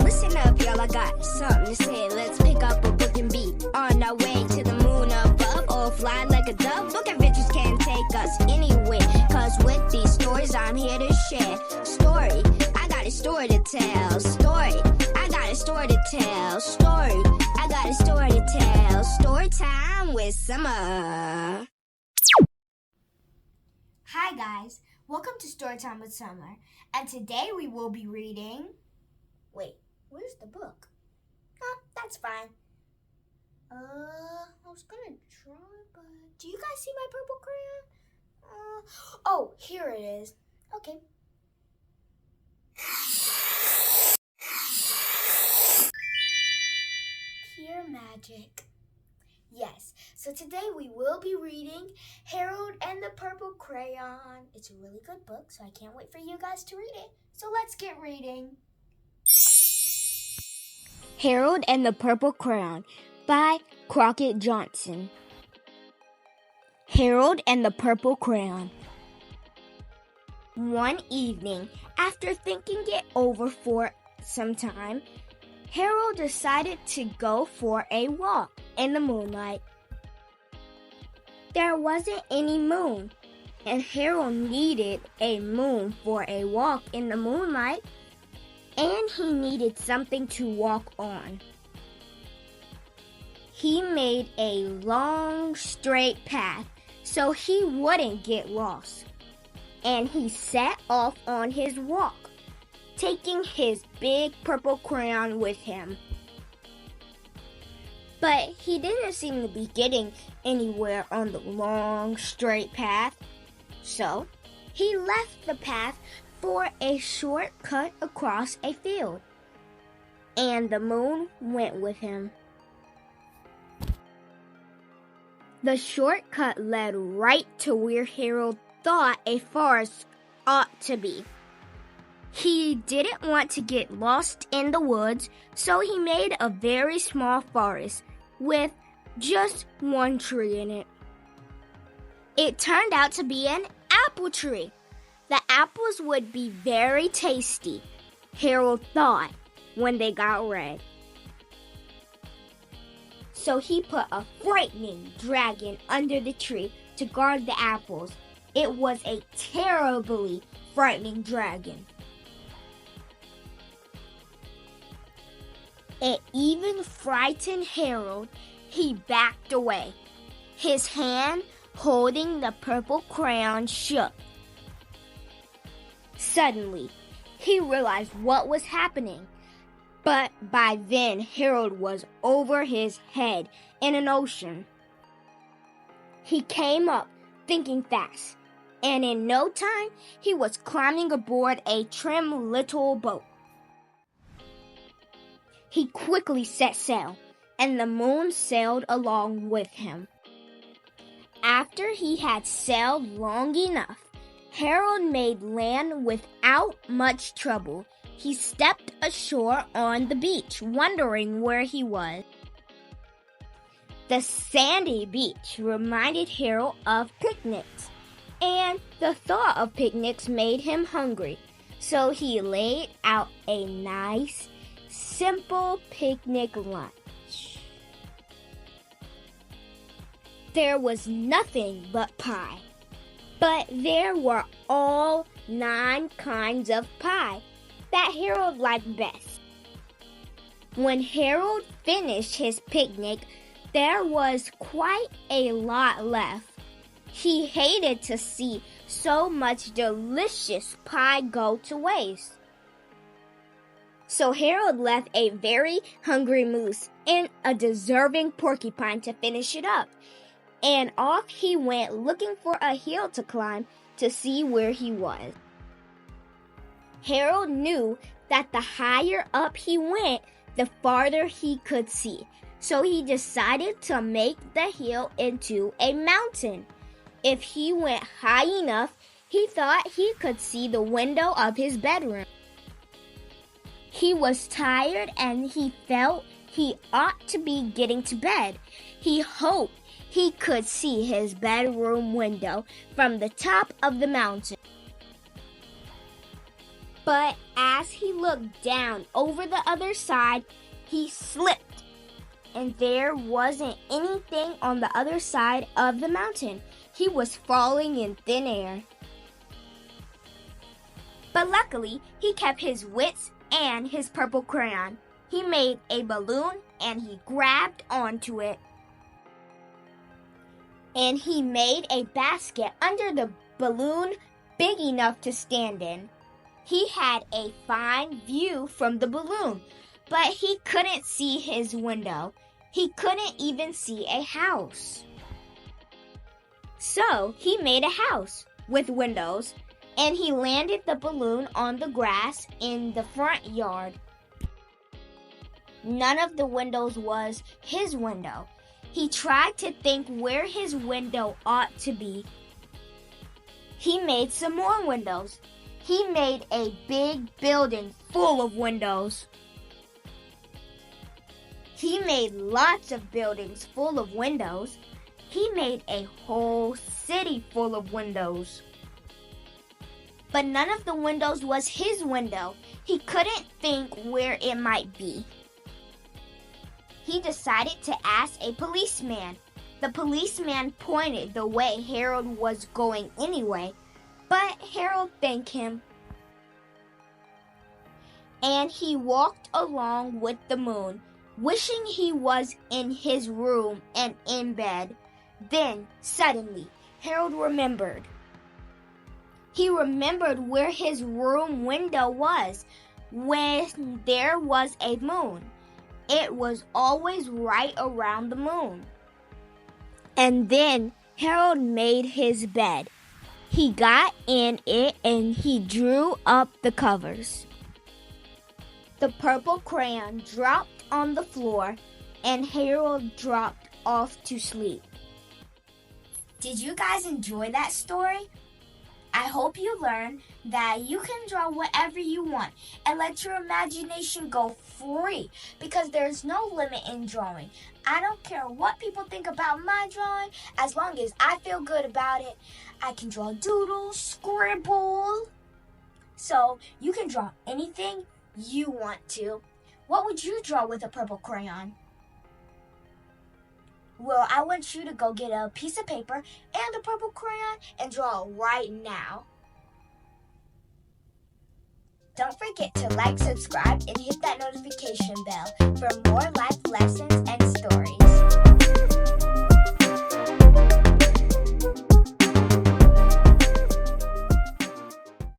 Listen up, y'all, I got something to say. Let's pick up a book and be on our way to the moon above, or fly like a dove. Book adventures can take us anywhere, 'cause with these stories I'm here to share. Story, I got a story to tell. Story, I got a story to tell. Story, I got a story to tell. Story time with Summer. Hi guys, welcome to Storytime with Summer, and today we will be reading... Wait, where's the book? Oh, that's fine. I was gonna try, but... Do you guys see my purple crayon? Oh, here it is. Okay. Pure magic. Yes, so today we will be reading Harold and the Purple Crayon. It's a really good book, so I can't wait for you guys to read it. So let's get reading. Harold and the Purple Crayon by Crockett Johnson. Harold and the Purple Crayon. One evening, after thinking it over for some time, Harold decided to go for a walk in the moonlight. There wasn't any moon, and Harold needed a moon for a walk in the moonlight, and he needed something to walk on. He made a long, straight path so he wouldn't get lost, and he set off on his walk, taking his big purple crayon with him. But he didn't seem to be getting anywhere on the long, straight path. So he left the path for a short cut across a field, and the moon went with him. The shortcut led right to where Harold thought a forest ought to be. He didn't want to get lost in the woods, so he made a very small forest with just one tree in it. It turned out to be an apple tree. The apples would be very tasty, Harold thought, when they got red. So he put a frightening dragon under the tree to guard the apples. It was a terribly frightening dragon. It even frightened Harold. He backed away. His hand holding the purple crayon shook. Suddenly, he realized what was happening. But by then, Harold was over his head in an ocean. He came up, thinking fast, and in no time, he was climbing aboard a trim little boat. He quickly set sail, and the moon sailed along with him. After he had sailed long enough, Harold made land without much trouble. He stepped ashore on the beach, wondering where he was. The sandy beach reminded Harold of picnics, and the thought of picnics made him hungry. So he laid out a nice, simple picnic lunch. There was nothing but pie, but there were all 9 kinds of pie that Harold liked best. When Harold finished his picnic, there was quite a lot left. He hated to see so much delicious pie go to waste. So Harold left a very hungry moose and a deserving porcupine to finish it up. And off he went looking for a hill to climb to see where he was. Harold knew that the higher up he went, the farther he could see. So he decided to make the hill into a mountain. If he went high enough, he thought he could see the window of his bedroom. He was tired and he felt he ought to be getting to bed. He hoped he could see his bedroom window from the top of the mountain. But as he looked down over the other side, he slipped, and there wasn't anything on the other side of the mountain. He was falling in thin air. But luckily, he kept his wits and his purple crayon. He made a balloon and he grabbed onto it. And he made a basket under the balloon big enough to stand in. He had a fine view from the balloon, but he couldn't see his window. He couldn't even see a house. So he made a house with windows, and he landed the balloon on the grass in the front yard. None of the windows was his window. He tried to think where his window ought to be. He made some more windows. He made a big building full of windows. He made lots of buildings full of windows. He made a whole city full of windows. But none of the windows was his window. He couldn't think where it might be. He decided to ask a policeman. The policeman pointed the way Harold was going anyway, but Harold thanked him. And he walked along with the moon, wishing he was in his room and in bed. Then, suddenly, Harold remembered. He remembered where his room window was when there was a moon. It was always right around the moon. And then Harold made his bed. He got in it and he drew up the covers. The purple crayon dropped on the floor and Harold dropped off to sleep. Did you guys enjoy that story? I hope you learned that you can draw whatever you want and let your imagination go free because there's no limit in drawing. I don't care what people think about my drawing, as long as I feel good about it. I can draw doodles, scribble. So you can draw anything you want to. What would you draw with a purple crayon? Well, I want you to go get a piece of paper and a purple crayon and draw right now. Don't forget to like, subscribe, and hit that notification bell for more life lessons and stories.